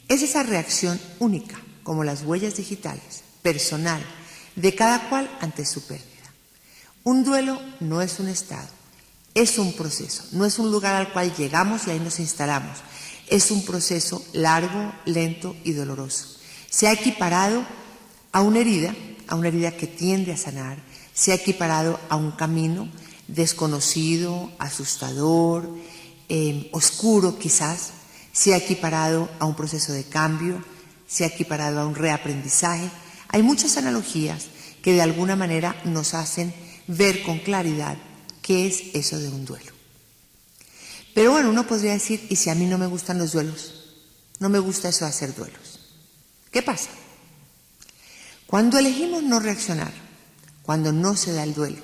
Es esa reacción única, como las huellas digitales, personal, de cada cual ante su pérdida. Un duelo no es un estado, es un proceso, no es un lugar al cual llegamos y ahí nos instalamos. Es un proceso largo, lento y doloroso. Se ha equiparado a una herida que tiende a sanar, se ha equiparado a un camino desconocido, asustador, oscuro quizás, se ha equiparado a un proceso de cambio, se ha equiparado a un reaprendizaje. Hay muchas analogías que de alguna manera nos hacen ver con claridad qué es eso de un duelo. Pero bueno, uno podría decir, ¿y si a mí no me gustan los duelos? No me gusta eso de hacer duelos. ¿Qué pasa? Cuando elegimos no reaccionar, cuando no se da el duelo,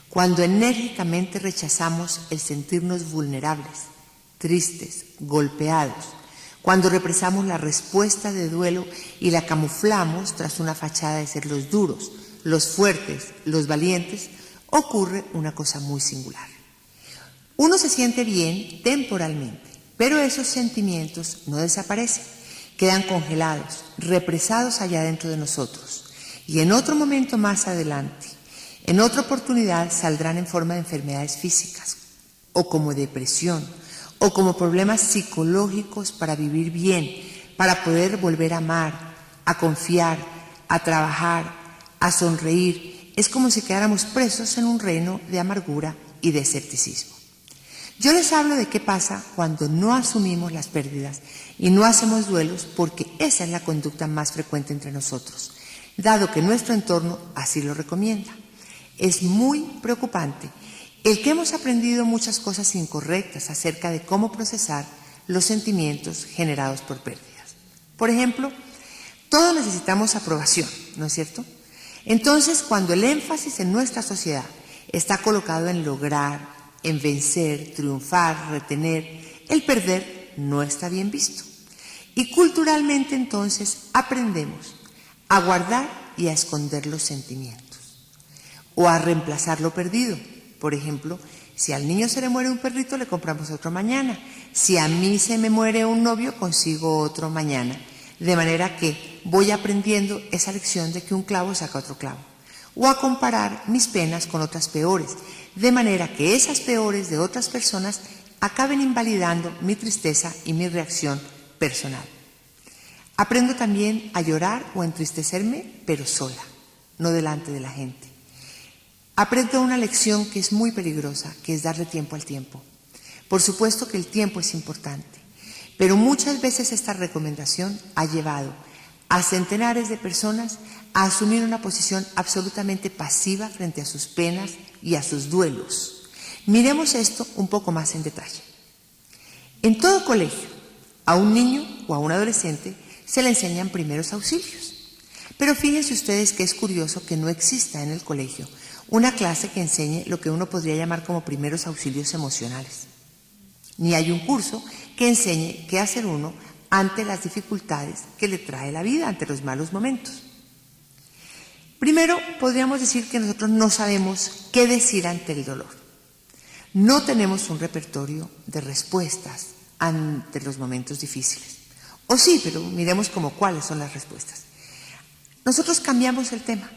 cuando enérgicamente rechazamos el sentirnos vulnerables, tristes, golpeados, cuando represamos la respuesta de duelo y la camuflamos tras una fachada de ser los duros, los fuertes, los valientes, ocurre una cosa muy singular. Uno se siente bien temporalmente, pero esos sentimientos no desaparecen, quedan congelados, represados allá dentro de nosotros. Y en otro momento más adelante, en otra oportunidad, saldrán en forma de enfermedades físicas, o como depresión, o como problemas psicológicos para vivir bien, para poder volver a amar, a confiar, a trabajar, a sonreír. Es como si quedáramos presos en un reino de amargura y de escepticismo. Yo les hablo de qué pasa cuando no asumimos las pérdidas y no hacemos duelos, porque esa es la conducta más frecuente entre nosotros, dado que nuestro entorno así lo recomienda. Es muy preocupante el que hemos aprendido muchas cosas incorrectas acerca de cómo procesar los sentimientos generados por pérdidas. Por ejemplo, todos necesitamos aprobación, ¿no es cierto? Entonces, cuando el énfasis en nuestra sociedad está colocado en lograr, en vencer, triunfar, retener, el perder no está bien visto. Y culturalmente entonces aprendemos a guardar y a esconder los sentimientos o a reemplazar lo perdido. Por ejemplo, si al niño se le muere un perrito, le compramos otro mañana. Si a mí se me muere un novio, consigo otro mañana. De manera que voy aprendiendo esa lección de que un clavo saca otro clavo. O a comparar mis penas con otras peores, de manera que esas peores de otras personas acaben invalidando mi tristeza y mi reacción personal. Aprendo también a llorar o a entristecerme, pero sola, no delante de la gente. Aprendo una lección que es muy peligrosa, que es darle tiempo al tiempo. Por supuesto que el tiempo es importante, pero muchas veces esta recomendación ha llevado a centenares de personas a asumir una posición absolutamente pasiva frente a sus penas y a sus duelos. Miremos esto un poco más en detalle. En todo colegio, a un niño o a un adolescente se le enseñan primeros auxilios. Pero fíjense ustedes que es curioso que no exista en el colegio una clase que enseñe lo que uno podría llamar como primeros auxilios emocionales. Ni hay un curso que enseñe qué hacer uno ante las dificultades que le trae la vida, ante los malos momentos. Primero, podríamos decir que nosotros no sabemos qué decir ante el dolor. No tenemos un repertorio de respuestas ante los momentos difíciles. O sí, pero miremos como cuáles son las respuestas. Nosotros cambiamos el tema.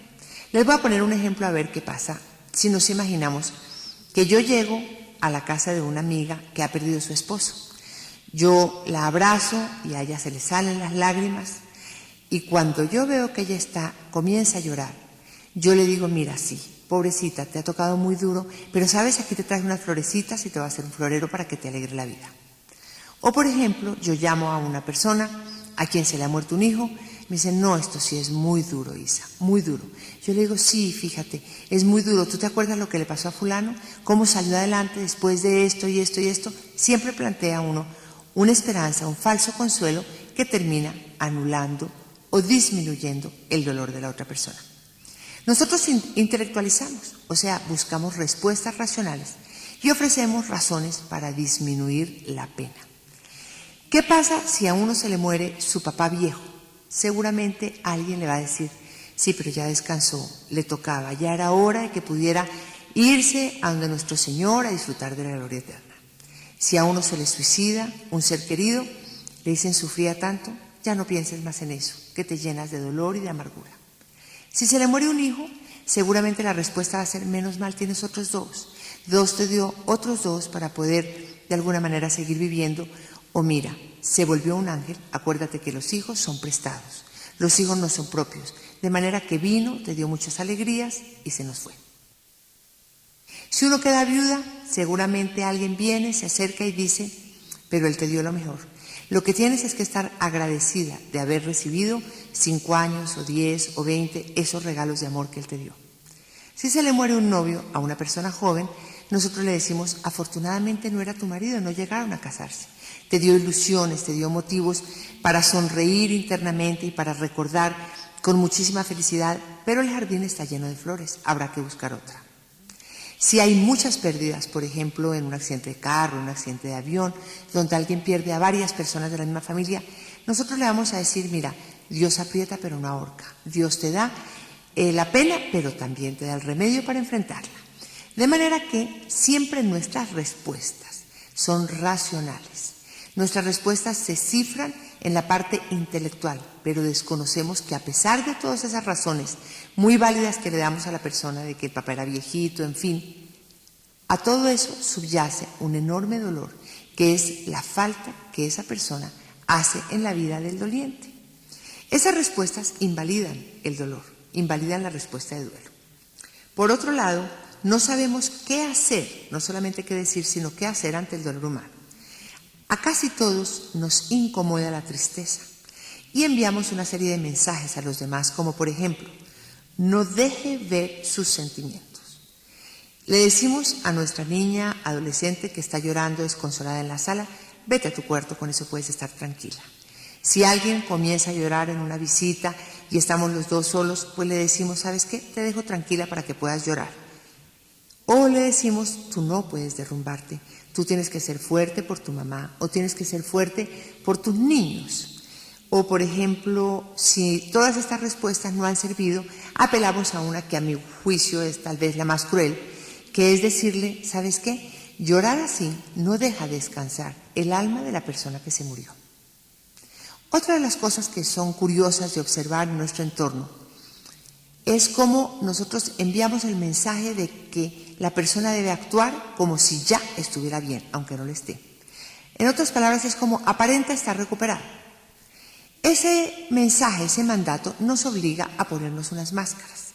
Les voy a poner un ejemplo a ver qué pasa si nos imaginamos que yo llego a la casa de una amiga que ha perdido a su esposo. Yo la abrazo y a ella se le salen las lágrimas, y cuando yo veo que ella comienza a llorar, yo le digo, mira, sí, pobrecita, te ha tocado muy duro, pero sabes, aquí te traje unas florecitas y te voy a hacer un florero para que te alegre la vida. O por ejemplo, yo llamo a una persona a quien se le ha muerto un hijo, me dice, no, esto sí es muy duro, Isa, muy duro. Yo le digo, sí, fíjate, es muy duro. ¿Tú te acuerdas lo que le pasó a fulano? ¿Cómo salió adelante después de esto y esto y esto? Siempre plantea uno una esperanza, un falso consuelo que termina anulando o disminuyendo el dolor de la otra persona. Nosotros intelectualizamos, o sea, buscamos respuestas racionales y ofrecemos razones para disminuir la pena. ¿Qué pasa si a uno se le muere su papá viejo? Seguramente alguien le va a decir, sí, pero ya descansó, le tocaba, ya era hora de que pudiera irse a donde nuestro Señor a disfrutar de la gloria eterna. Si a uno se le suicida un ser querido, le dicen, sufría tanto, ya no pienses más en eso, que te llenas de dolor y de amargura. Si se le muere un hijo, seguramente la respuesta va a ser: menos mal, tienes otros dos. Dios te dio otros dos para poder de alguna manera seguir viviendo. O mira, se volvió un ángel, acuérdate que los hijos son prestados. Los hijos no son propios, de manera que vino, te dio muchas alegrías y se nos fue. Si uno queda viuda, seguramente alguien viene, se acerca y dice: pero él te dio lo mejor. Lo que tienes es que estar agradecida de haber recibido 5 años o 10 o 20 esos regalos de amor que él te dio. Si se le muere un novio a una persona joven, nosotros le decimos: afortunadamente no era tu marido, no llegaron a casarse. Te dio ilusiones, te dio motivos para sonreír internamente y para recordar con muchísima felicidad, pero el jardín está lleno de flores, habrá que buscar otra. Si hay muchas pérdidas, por ejemplo, en un accidente de carro, en un accidente de avión, donde alguien pierde a varias personas de la misma familia, nosotros le vamos a decir: mira, Dios aprieta pero no ahorca. Dios te da la pena, pero también te da el remedio para enfrentarla. De manera que siempre nuestras respuestas son racionales. Nuestras respuestas se cifran en la parte intelectual, pero desconocemos que a pesar de todas esas razones muy válidas que le damos a la persona, de que el papá era viejito, en fin, a todo eso subyace un enorme dolor, que es la falta que esa persona hace en la vida del doliente. Esas respuestas invalidan el dolor, invalidan la respuesta de duelo. Por otro lado, no sabemos qué hacer, no solamente qué decir, sino qué hacer ante el dolor humano. A casi todos nos incomoda la tristeza y enviamos una serie de mensajes a los demás, como por ejemplo: no deje ver sus sentimientos. Le decimos a nuestra niña adolescente que está llorando desconsolada en la sala: vete a tu cuarto, con eso puedes estar tranquila. Si alguien comienza a llorar en una visita y estamos los dos solos, pues le decimos: ¿sabes qué? Te dejo tranquila para que puedas llorar. O le decimos: tú no puedes derrumbarte, tú tienes que ser fuerte por tu mamá, o tienes que ser fuerte por tus niños. O, por ejemplo, si todas estas respuestas no han servido, apelamos a una que a mi juicio es tal vez la más cruel, que es decirle: ¿sabes qué? Llorar así no deja descansar el alma de la persona que se murió. Otra de las cosas que son curiosas de observar en nuestro entorno es cómo nosotros enviamos el mensaje de que la persona debe actuar como si ya estuviera bien, aunque no lo esté. En otras palabras, es como aparenta estar recuperada. Ese mensaje, ese mandato, nos obliga a ponernos unas máscaras.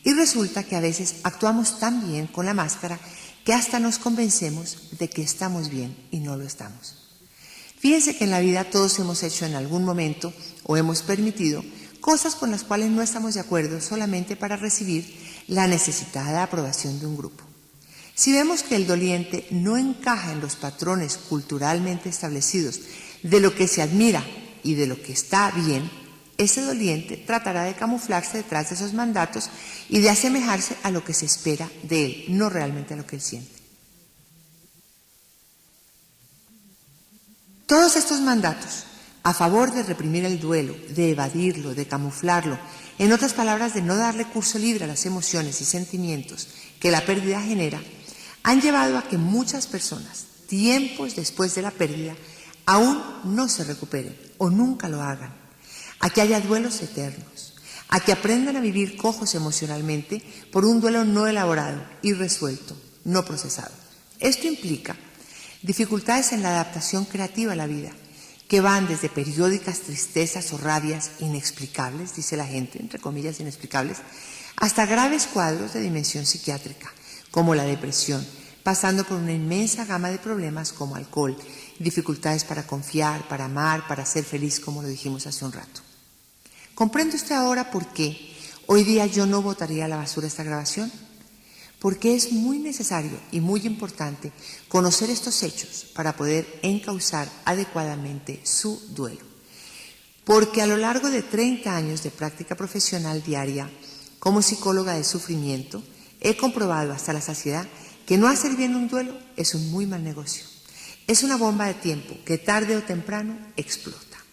Y resulta que a veces actuamos tan bien con la máscara que hasta nos convencemos de que estamos bien y no lo estamos. Fíjense que en la vida todos hemos hecho en algún momento o hemos permitido cosas con las cuales no estamos de acuerdo solamente para recibir la necesitada aprobación de un grupo. Si vemos que el doliente no encaja en los patrones culturalmente establecidos de lo que se admira y de lo que está bien, ese doliente tratará de camuflarse detrás de esos mandatos y de asemejarse a lo que se espera de él, no realmente a lo que él siente. Todos estos mandatos a favor de reprimir el duelo, de evadirlo, de camuflarlo, en otras palabras, de no darle curso libre a las emociones y sentimientos que la pérdida genera, han llevado a que muchas personas, tiempos después de la pérdida, aún no se recuperen o nunca lo hagan, a que haya duelos eternos, a que aprendan a vivir cojos emocionalmente por un duelo no elaborado, irresuelto, no procesado. Esto implica dificultades en la adaptación creativa a la vida, que van desde periódicas tristezas o rabias inexplicables, dice la gente, entre comillas inexplicables, hasta graves cuadros de dimensión psiquiátrica, como la depresión, pasando por una inmensa gama de problemas como alcohol, dificultades para confiar, para amar, para ser feliz, como lo dijimos hace un rato. ¿Comprende usted ahora por qué hoy día yo no botaría a la basura esta grabación? Porque es muy necesario y muy importante conocer estos hechos para poder encauzar adecuadamente su duelo. Porque a lo largo de 30 años de práctica profesional diaria como psicóloga del sufrimiento, he comprobado hasta la saciedad que no hacer bien un duelo es un muy mal negocio. Es una bomba de tiempo que tarde o temprano explota.